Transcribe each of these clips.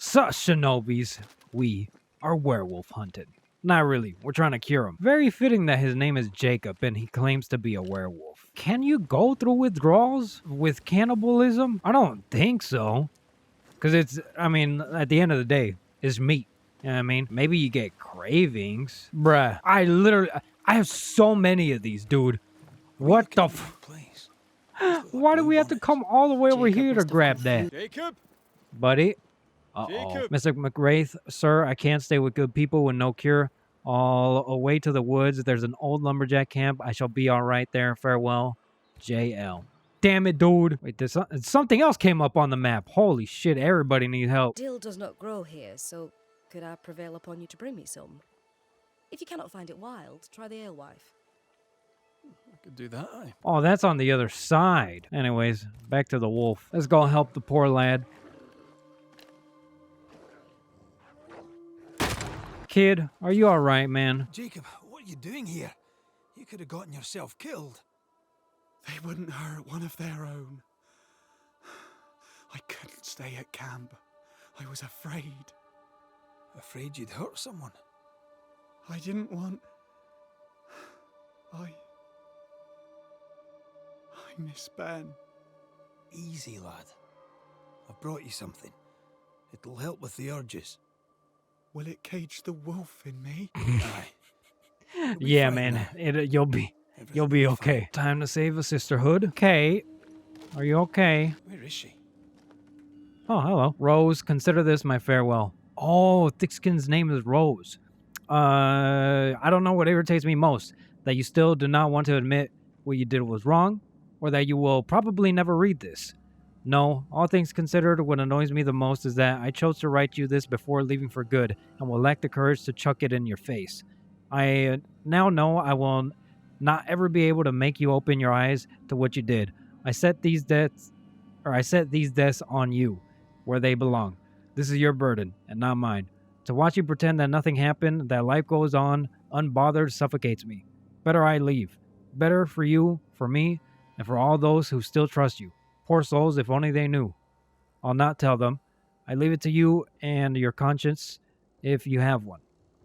Sus shinobis, we are werewolf hunted. Not really, we're trying to cure him. Very fitting that his name is Jacob and he claims to be a werewolf. Can you go through withdrawals with cannibalism? I don't think so. Because it's, I mean, at the end of the day, it's meat. You know what I mean? Maybe you get cravings. Bruh, I have so many of these, dude. What the Please. Why do we have to come all the way over here to grab that? Jacob? Buddy? Uh-oh. Mr. McWraith, sir, I can't stay with good people with no cure. All away to the woods. There's an old lumberjack camp. I shall be all right there. Farewell, JL. Damn it, dude. Wait, something else came up on the map. Holy shit, everybody needs help. Dill does not grow here, so could I prevail upon you to bring me some? If you cannot find it wild, try the alewife. I could do that, aye. Oh, that's on the other side. Anyways, back to the wolf. Let's go help the poor lad. Kid, are you alright, man? Jacob, what are you doing here? You could have gotten yourself killed. They wouldn't hurt one of their own. I couldn't stay at camp. I was afraid. Afraid you'd hurt someone? I didn't want... I miss Ben. Easy, lad. I've brought you something. It'll help with the urges. Will it cage the wolf in me? Aye. Yeah, man. You'll be okay. Time to save a sisterhood. Okay. Are you okay? Where is she? Oh, hello. Rose, consider this my farewell. Oh, Thickskin's name is Rose. I don't know what irritates me most. That you still do not want to admit what you did was wrong, or that you will probably never read this. No, all things considered, what annoys me the most is that I chose to write you this before leaving for good, and will lack the courage to chuck it in your face. I now know I will not ever be able to make you open your eyes to what you did. I set these deaths on you, where they belong. This is your burden, and not mine. To watch you pretend that nothing happened, that life goes on, unbothered, suffocates me. Better I leave. Better for you, for me, and for all those who still trust you. Poor souls, if only they knew. I'll not tell them. I leave it to you and your conscience, if you have one.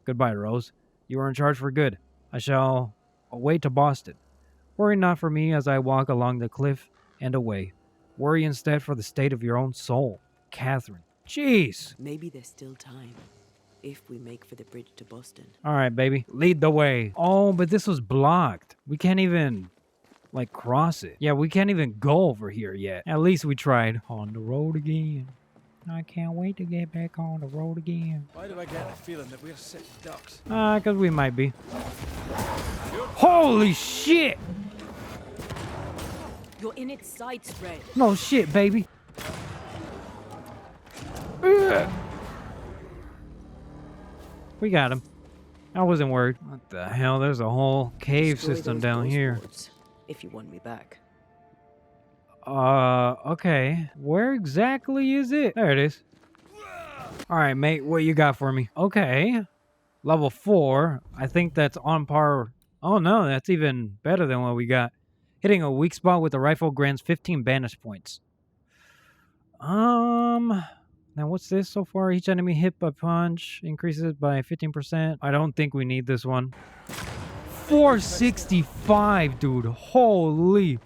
Goodbye, Rose. You are in charge for good. I shall away to Boston. Worry not for me as I walk along the cliff and away. Worry instead for the state of your own soul. Catherine. Jeez. Maybe there's still time, if we make for the bridge to Boston. All right, baby. Lead the way. Oh, but this was blocked. We can't even, cross it. Yeah, we can't even go over here yet. At least we tried. On the road again. I can't wait to get back on the road again. Why do I get the feeling that we're sick ducks? Because we might be. Holy shit! You're in its sights, Red. No shit, baby. Ugh. We got him. I wasn't worried. What the hell? There's a whole cave Destroy system those down ghost here. wards, if you want me back. Okay. Where exactly is it? There it is. Alright, mate. What you got for me? Okay. Level 4. I think that's on par. Oh, no. That's even better than what we got. Hitting a weak spot with a rifle grants 15 banish points. Now what's this so far? Each enemy hit by punch increases by 15%. I don't think we need this one. 465, dude. Holy.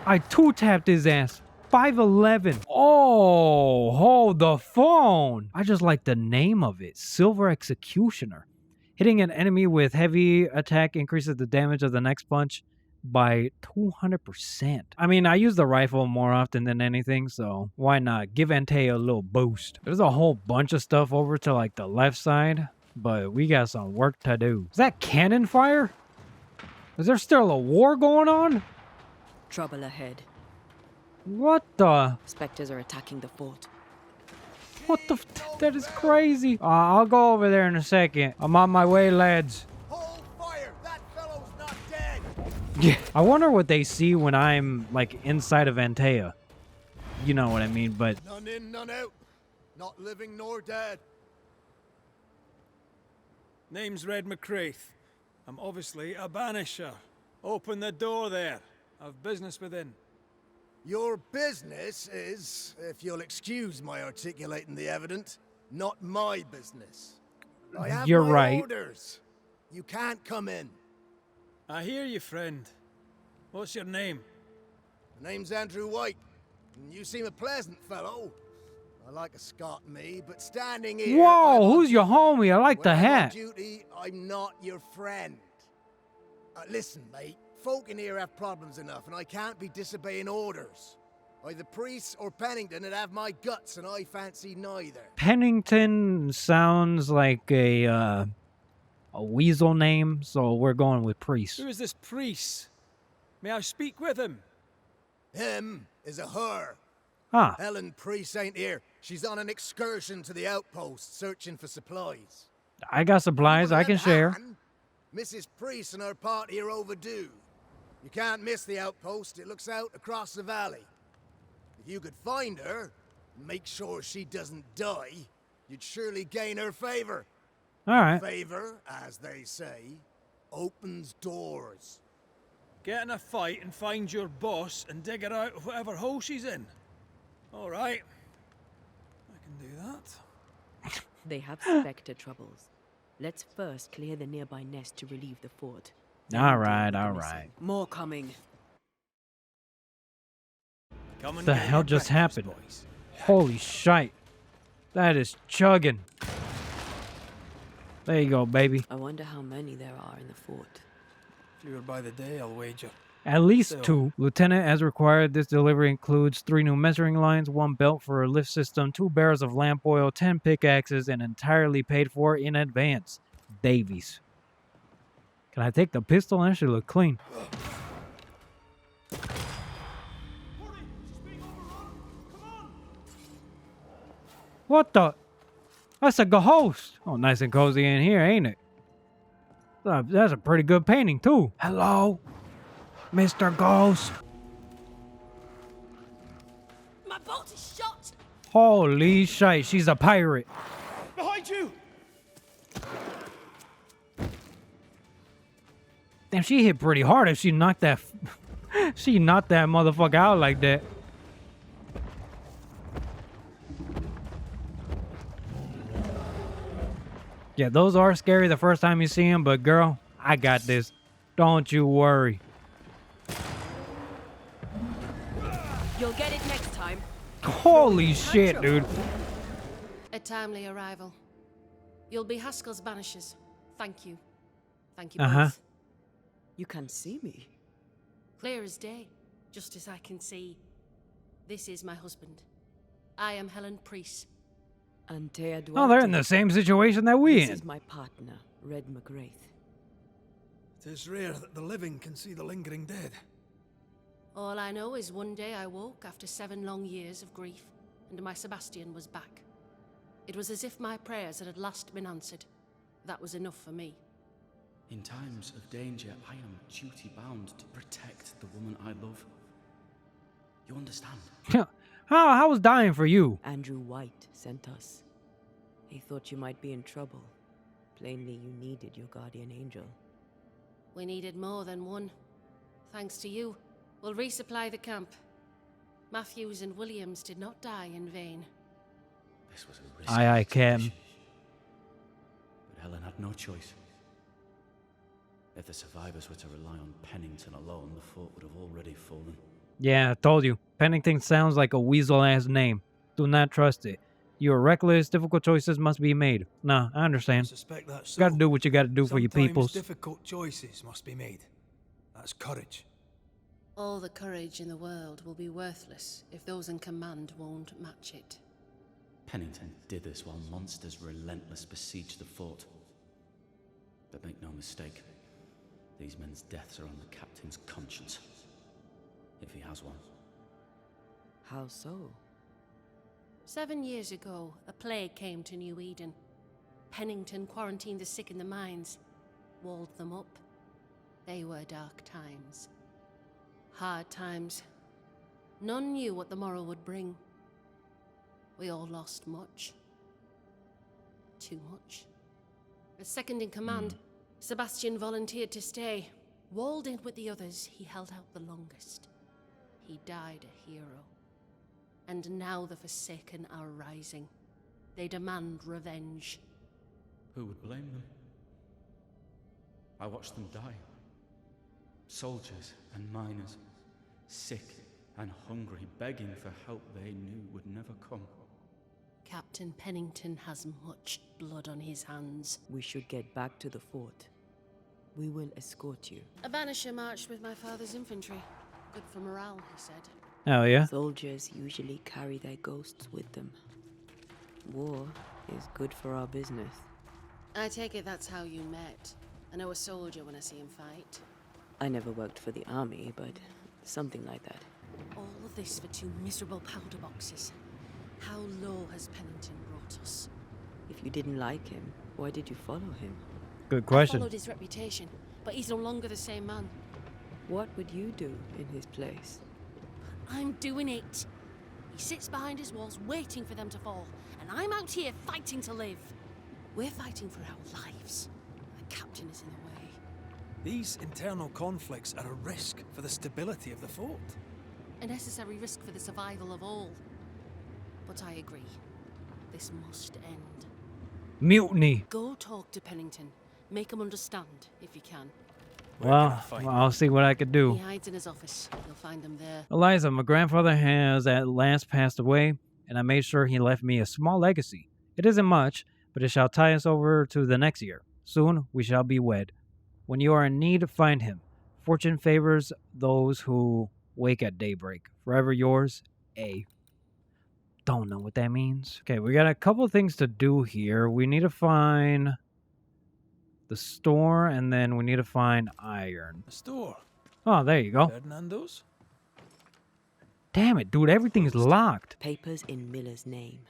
I two-tapped his ass. 511. Oh, hold the phone. I just like the name of it. Silver Executioner. Hitting an enemy with heavy attack increases the damage of the next punch by 200%. I mean, I use the rifle more often than anything, so why not? Give Antea a little boost. There's a whole bunch of stuff over to the left side, but we got some work to do. Is that cannon fire? Is there still a war going on? Trouble ahead. What the? Spectres are attacking the fort. What the? That is crazy. I'll go over there in a second. I'm on my way, lads. Hold fire! That fellow's not dead! Yeah. I wonder what they see when I'm, inside of Antea. You know what I mean, but... None in, none out. Not living nor dead. Name's Red McCraith. I'm obviously a banisher. Open the door there. I've business within. Your business is, if you'll excuse my articulating the evident, not my business. I have You're my right. orders. You can't come in. I hear you, friend. What's your name? My name's Andrew White, and you seem a pleasant fellow. I like a Scot, me, but standing here... Whoa, I'm who's your homie? I like the when I'm on hat. duty, I'm not your friend. Listen, mate. Folk in here have problems enough, and I can't be disobeying orders. Either priests or Pennington would have my guts, and I fancy neither. Pennington sounds like a weasel name, so we're going with priest. Who is this priest? May I speak with him? Him is a her. Ah, Helen Priest ain't here. She's on an excursion to the outpost, searching for supplies. I got supplies. I can share. Mrs. Priest and her party are overdue. You can't miss the outpost. It looks out across the valley. If you could find her, and make sure she doesn't die, you'd surely gain her favor. All right. Favor, as they say, opens doors. Get in a fight and find your boss and dig her out of whatever hole she's in. All right. I can do that. They have Spectre troubles. Let's first clear the nearby nest to relieve the fort. All right, all right. More coming. Come and The get hell your just breakfast, happened? boys. Holy shite. That is chugging. There you go, baby. I wonder how many there are in the fort. Fewer by the day, I'll wager. At least Still. 2. Lieutenant, as required, this delivery includes 3 new measuring lines, 1 belt for a lift system, 2 barrels of lamp oil, 10 pickaxes, and entirely paid for in advance. Davies. Can I take the pistol? That should look clean. What the? That's a ghost. Oh, nice and cozy in here, ain't it? That's a pretty good painting, too. Hello, Mr. Ghost. My boat is shot! Holy shit, she's a pirate. Behind you! Damn, she hit pretty hard if she knocked that... she knocked that motherfucker out like that. Yeah, those are scary the first time you see them, but girl, I got this. Don't you worry. You'll get it next time. Holy shit, dude. A timely arrival. You'll be Haskell's Banishers. Thank you. Thank you Uh-huh. both. You can see me. Clear as day, just as I can see. This is my husband. I am Helen Priest. Antea Duarte. Oh, they're in the same situation that we This in. is my partner, Red McGrath. It is rare that the living can see the lingering dead. All I know is one day I woke after 7 long years of grief, and my Sebastian was back. It was as if my prayers had at last been answered. That was enough for me. In times of danger, I am duty-bound to protect the woman I love. You understand? How was dying for you? Andrew White sent us. He thought you might be in trouble. Plainly, you needed your guardian angel. We needed more than one. Thanks to you, we'll resupply the camp. Matthews and Williams did not die in vain. This was a risk. Aye, Cam. But Helen had no choice. If the survivors were to rely on Pennington alone, the fort would have already fallen. Yeah, I told you. Pennington sounds like a weasel-ass name. Do not trust it. You are reckless, difficult choices must be made. Nah, I I understand. suspect that's so. Gotta do what you gotta do for your Sometimes peoples. difficult choices must be made. That's courage. All the courage in the world will be worthless if those in command won't match it. Pennington did this while monsters relentless besieged the fort. But make no mistake, these men's deaths are on the captain's conscience. If he has one. How so? 7 years ago, a plague came to New Eden. Pennington quarantined the sick in the mines, walled them up. They were dark times. Hard times. None knew what the morrow would bring. We all lost much. Too much. As second in command, Sebastian volunteered to stay. Walled in with the others, he held out the longest. he died a hero. And now the Forsaken are rising. They demand revenge. Who would blame them? I watched them die. Soldiers and miners, sick and hungry, begging for help they knew would never come. Captain Pennington has much blood on his hands. We should get back to the fort. We will escort you. A Banisher marched with my father's infantry. Good for morale, he said. Oh, yeah? Soldiers usually carry their ghosts with them. War is good for our business. I take it that's how you met. I know a soldier when I see him fight. I never worked for the army, but something like that. All of this for 2 miserable powder boxes. How low has Pennington brought us? If you didn't like him, why did you follow him? Good I question. followed his reputation, but he's no longer the same man. What would you do in his place? I'm doing it. He sits behind his walls waiting for them to fall, and I'm out here fighting to live. We're fighting for our lives. The captain is in the way. These internal conflicts are a risk for the stability of the fort. A necessary risk for the survival of all. But I agree. This must end. Mutiny. Go talk to Pennington. Make him understand, if you can. Well, I'll see what I could do. He hides in his office. You'll find him there. Eliza, my grandfather has at last passed away, and I made sure he left me a small legacy. It isn't much, but it shall tie us over to the next year. Soon we shall be wed. When you are in need, find him. Fortune favors those who wake at daybreak. Forever yours, A. Don't know what that means. Okay, we got a couple of things to do here. We need to find the store, and then we need to find iron. A store. Oh, there you go. Ferdinando's? Damn it, dude. Everything's locked. Papers in Miller's name.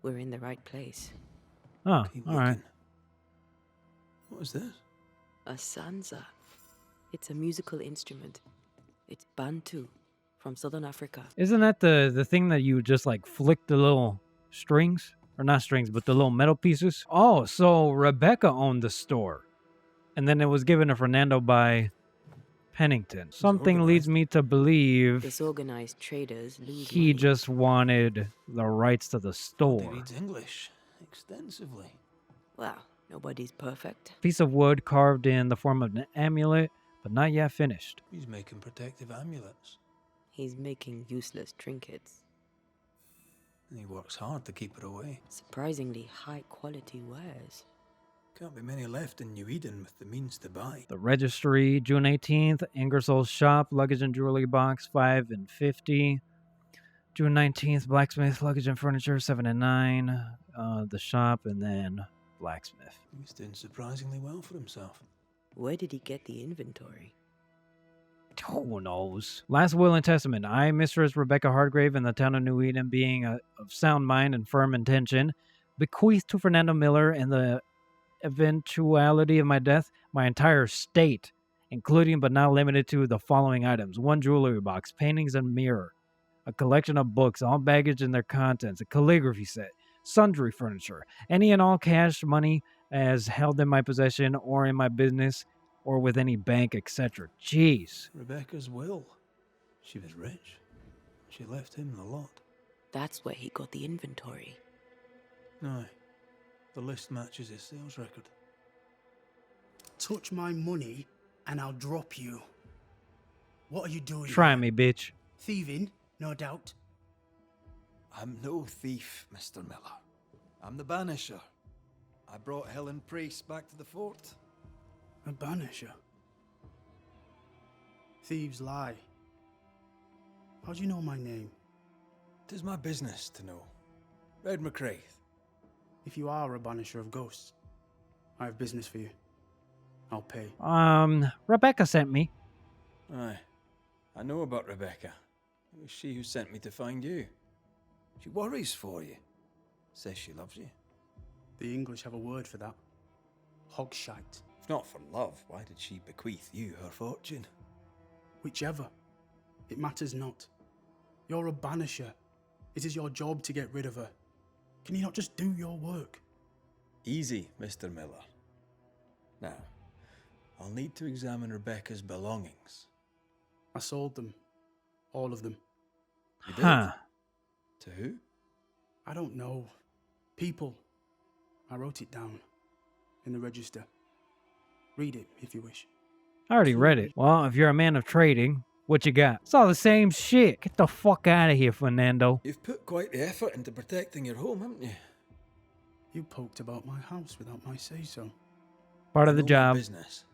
We're in the right place. Oh, Keep all right. looking. What is this? A sansa. It's a musical instrument. It's Bantu, from southern Africa. Isn't that the thing that you just like flick the little strings? Or not strings, but the little metal pieces? Oh, so Rebecca owned the store. And then it was given to Fernando by Pennington. Something leads me to believe Disorganized traders lose he money. just wanted the rights to the He store. reads English extensively. Well, nobody's perfect. Piece of wood carved in the form of an amulet, but not yet finished. He's making protective amulets. He's making useless trinkets. And he works hard to keep it away. Surprisingly high-quality wares. Can't be many left in New Eden with the means to buy. The registry, June 18th, Ingersoll's shop, luggage and jewelry box, 5 and 50. June 19th, blacksmith, luggage and furniture, 7 and 9. The shop, and then blacksmith. He's doing surprisingly well for himself. Where did he get the inventory? Who knows? Last will and testament. I, Mistress Rebecca Hargrave, in the town of New Eden, being of sound mind and firm intention, bequeath to Fernando Miller, in the eventuality of my death, my entire estate, including but not limited to the following items: 1 jewelry box, paintings and mirror, a collection of books, all baggage and their contents, a calligraphy set, sundry furniture, any and all cash money as held in my possession or in my business or with any bank, etc. Jeez. Rebecca's will. She was rich. She left him the lot. That's where he got the inventory. No. The list matches his sales record. Touch my money and I'll drop you. What are you doing Try here? me, bitch. Thieving, no doubt. I'm no thief, Mr. Miller. I'm the Banisher. I brought Helen Priest back to the fort. A banisher. Thieves lie. How do you know my name? 'Tis my business to know. Red McCraith. If you are a banisher of ghosts, I have business for you. I'll pay. Rebecca sent me. Aye. I know about Rebecca. It was she who sent me to find you. She worries for you. Says she loves you. The English have a word for that. Hogshite. If not for love, Why did she bequeath you her fortune? Whichever. It matters not. You're a banisher. It is your job to get rid of her. Can you not just do your work? easy, Mr. Miller. Now, I'll need to examine Rebecca's belongings. I sold them. All of them. You did? Huh. To who? I don't know. People. I wrote it down. In the register. Read it, if you wish. I already read it. Well, if you're a man of trading, what you got? It's all the same shit. Get the fuck out of here, Fernando. You've put quite the effort into protecting your home, haven't you? You poked about my house without my say-so. Part of the I know my job. business.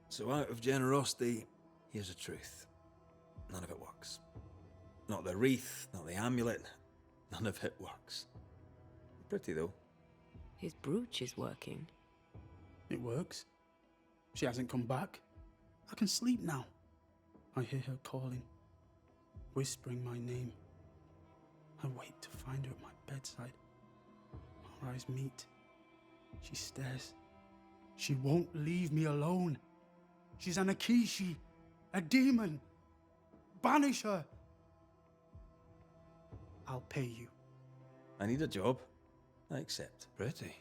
So out of generosity, here's the truth. None of it works. Not the wreath, not the amulet. None of it works. Pretty, though. His brooch is working. It works. She hasn't come back. I can sleep now. I hear her calling, whispering my name. I wait to find her at my bedside. Our eyes meet. She stares. She won't leave me alone. She's an Akishi, a demon. Banish her. I'll pay you. I need a job. I accept. Pretty.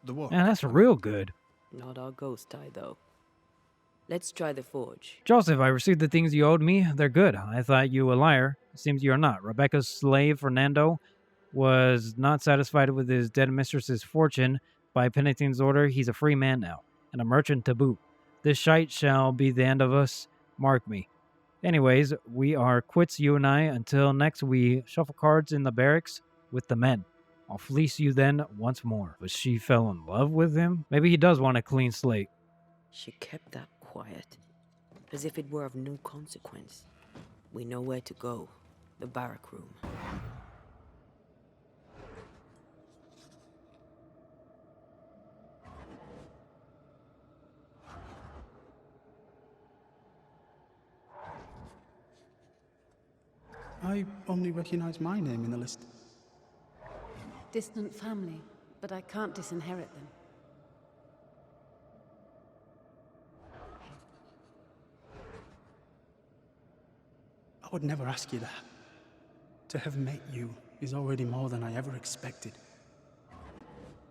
The what? Man, that's real good. Not our ghost eye, though. Let's try the forge. Joseph, I received the things you owed me. They're good. I thought you a liar. It seems you are not. Rebecca's slave, Fernando, was not satisfied with his dead mistress's fortune. By Peniting's order, he's a free man now, and a merchant to boot. This shite shall be the end of us. Mark me. Anyways, we are quits, you and I, until next we shuffle cards in the barracks with the men. I'll fleece you then once more. But she fell in love with him? Maybe he does want a clean slate. She kept that quiet, as if it were of no consequence. We know where to go. The barrack room. I only recognize my name in the list. Distant family, but I can't disinherit them. I would never ask you that. To have met you is already more than I ever expected.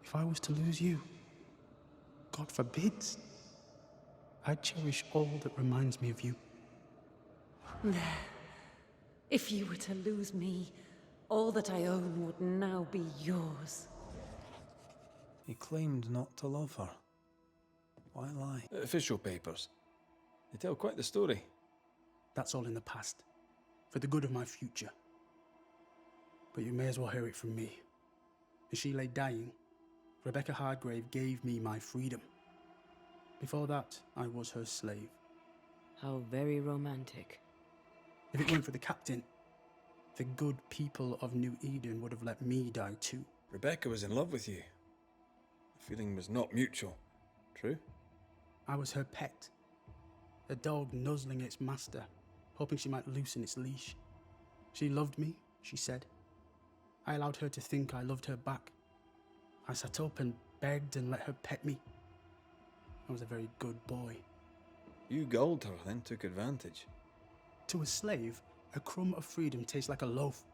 If I was to lose you, God forbids, I'd cherish all that reminds me of you. If you were to lose me, all that I own would now be yours. He claimed not to love her. Why lie? Official papers. They tell quite the story. That's all in the past, for the good of my future. But you may as well hear it from me. As she lay dying, Rebecca Hardgrave gave me my freedom. Before that, I was her slave. How very romantic. If it weren't for the captain, the good people of New Eden would have let me die too. Rebecca was in love with you. The feeling was not mutual. True? I was her pet. A dog nuzzling its master, hoping she might loosen its leash. She loved me, she said. I allowed her to think I loved her back. I sat up and begged and let her pet me. I was a very good boy. You gulled her, then took advantage. To a slave, a crumb of freedom tastes like a loaf.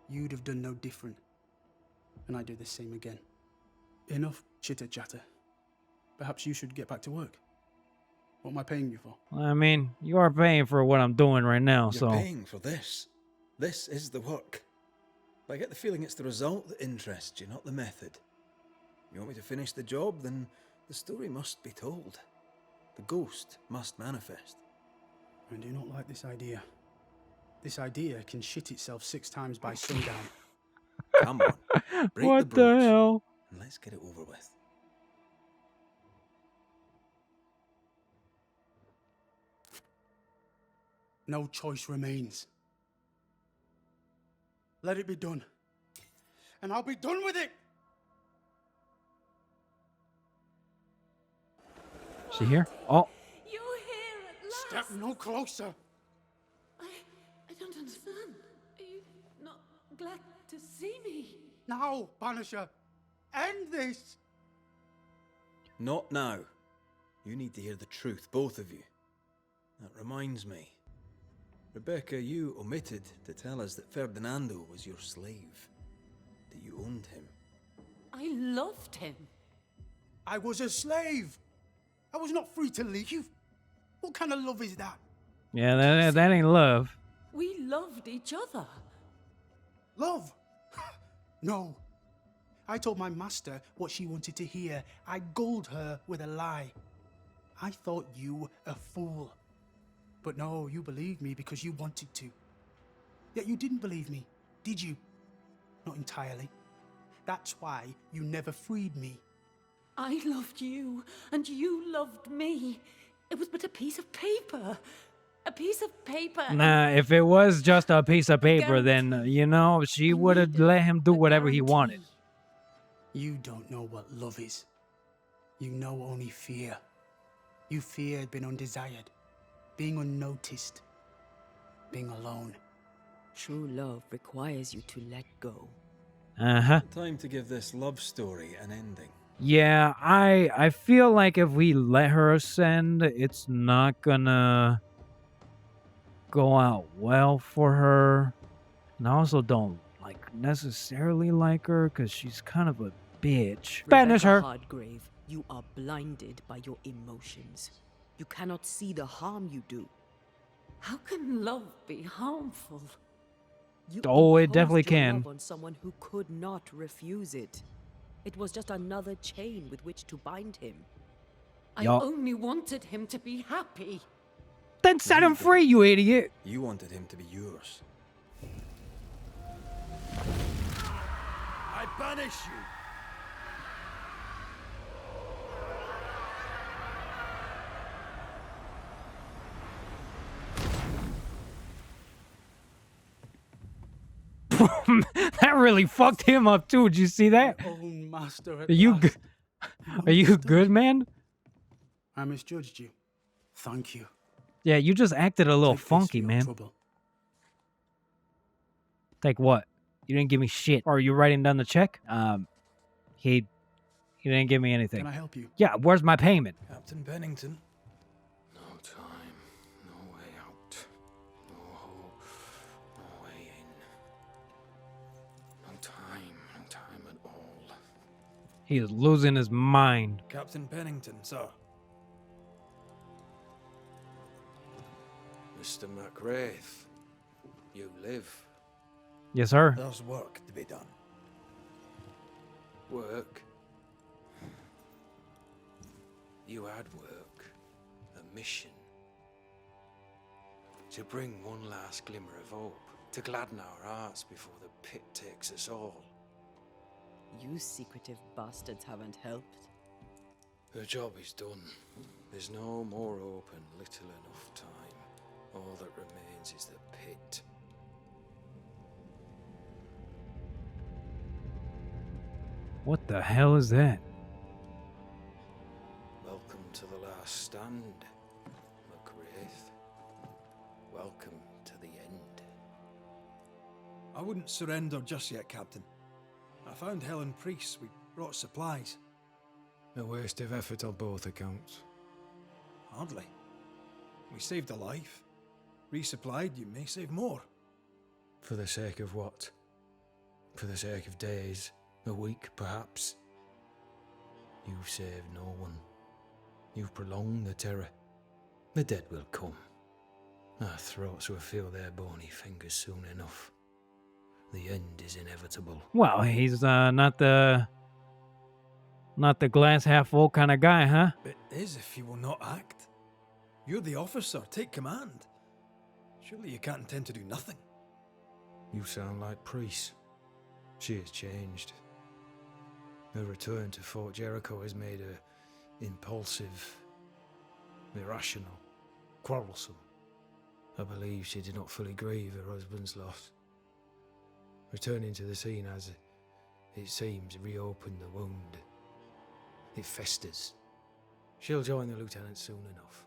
You'd have done no different, and I'd do the same again. Enough chitter-chatter. Perhaps you should get back to work. What am I paying you for? I mean, you are paying for what I'm doing right now, You're so... paying for this. This is the work. But I get the feeling it's the result that interests you, not the method. You want me to finish the job, then the story must be told. The ghost must manifest. I do not like this idea. This idea can shit itself 6 times by sundown. Come on, break What the the brooch, hell? and let's get it over with. No choice remains. Let it be done. And I'll be done with it! She here? Oh, You're here at last! Step no closer! I don't understand. Are you not glad to see me? Now, Banisher! End this! Not now. You need to hear the truth, both of you. That reminds me. Rebecca, you omitted to tell us that Ferdinando was your slave. That you owned him. I loved him. I was a slave! I was not free to leave. What kind of love is that? Yeah, that ain't love. We loved each other. Love? No. I told my master what she wanted to hear. I gulled her with a lie. I thought you a fool. But no, you believed me because you wanted to. Yet you didn't believe me, did you? Not entirely. That's why you never freed me. I loved you, and you loved me. It was but a piece of paper. A piece of paper. Nah, if it was just a piece of paper, then, guarantee. you know, she I would have needed let him do a whatever he wanted. guarantee. You don't know what love is. You know only fear. You feared being undesired, being unnoticed, being alone. True love requires you to let go. Uh-huh. Time to give this love story an ending. Yeah, I feel like if we let her ascend, it's not gonna go out well for her. And I also don't necessarily like her because she's kind of a bitch. Banish her. Hardgrave, you are blinded by your emotions. You cannot see the harm you do. How can love be harmful? You Oh, it imposed definitely your can. love on someone who could not refuse it. It was just another chain with which to bind him. I Yup. only wanted him to be happy. Then set him free, you idiot. You wanted him to be yours. I banish you. That really fucked him up too. Did you see that? Own master at Are you last. are you good, man? I misjudged you. Thank you. Yeah, you just acted a little Take this funky, for your man. trouble. Like what? You didn't give me shit. Or are you writing down the check? He didn't give me anything. Can I help you? Yeah, where's my payment? Captain Pennington. No time, no way out. No hope, no way in. No time at all. He is losing his mind. Captain Pennington, sir. Mr. McWraith, you live. Yes, sir. There's work to be done. Work? You had work. A mission. To bring one last glimmer of hope. To gladden our hearts before the pit takes us all. You secretive bastards haven't helped. The job is done. There's no more hope and little enough time. All that remains is the pit. What the hell is that? Welcome to the last stand, McWraith. Welcome to the end. I wouldn't surrender just yet, Captain. I found Helen Priest. We brought supplies. A waste of effort on both accounts. Hardly. We saved a life. Resupplied, you may save more. For the sake of what? For the sake of days, a week perhaps? You've saved no one. You've prolonged the terror. The dead will come. Our throats will feel their bony fingers soon enough. The end is inevitable. Well, he's not the glass half full kind of guy, huh? It is if you will not act. You're the officer. Take command. Surely you can't intend to do nothing. You sound like Priest. She has changed. Her return to Fort Jericho has made her impulsive, irrational, quarrelsome. I believe she did not fully grieve her husband's loss. Returning to the scene has, it seems, reopened the wound. It festers. She'll join the lieutenant soon enough.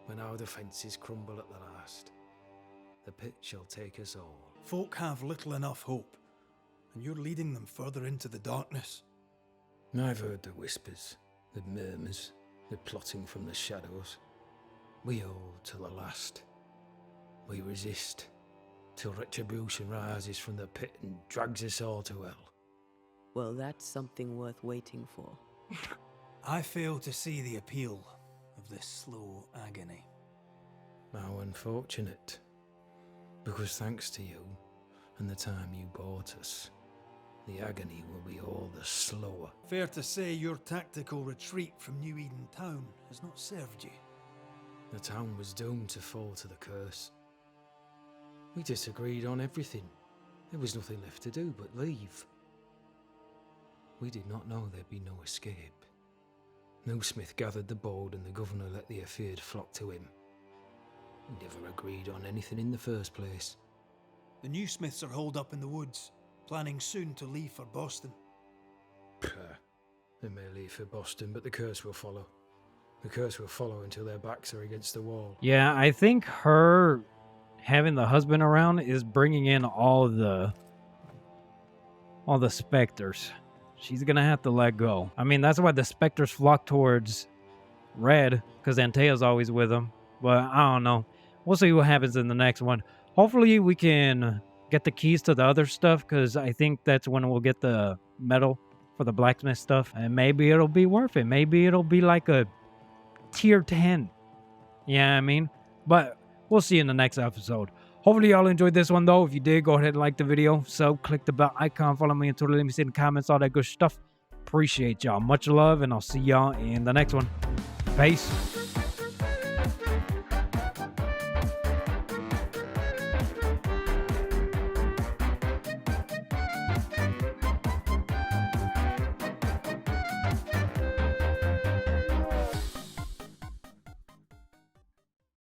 When our defences crumble at the last, the pit shall take us all. Folk have little enough hope, and you're leading them further into the darkness. I've heard the whispers, the murmurs, the plotting from the shadows. We hold to the last. We resist, till retribution rises from the pit and drags us all to hell. Well, that's something worth waiting for. I fail to see the appeal of this slow agony. How unfortunate. Because thanks to you and the time you bought us, the agony will be all the slower. Fair to say your tactical retreat from New Eden town has not served you. The town was doomed to fall to the curse. We disagreed on everything. There was nothing left to do but leave. We did not know there'd be no escape. No Smith gathered the bold and the governor let the afeared flock to him. We never agreed on anything in the first place. The new Smiths are holed up in the woods, planning soon to leave for Boston. They may leave for Boston, but the curse will follow. The curse will follow until their backs are against the wall. Yeah, I think her having the husband around is bringing in all the specters. She's gonna have to let go. I mean, that's why the specters flock towards Red, because Antea's always with them. But I don't know. We'll see what happens in the next one. Hopefully we can get the keys to the other stuff, because I think that's when we'll get the metal for the blacksmith stuff. And maybe it'll be worth it. Maybe it'll be like a tier 10. Yeah, I mean? But we'll see in the next episode. Hopefully y'all enjoyed this one, though. If you did, go ahead and like the video. So click the bell icon, follow me on Twitter, let me see in the comments, all that good stuff. Appreciate y'all. Much love, and I'll see y'all in the next one. Peace.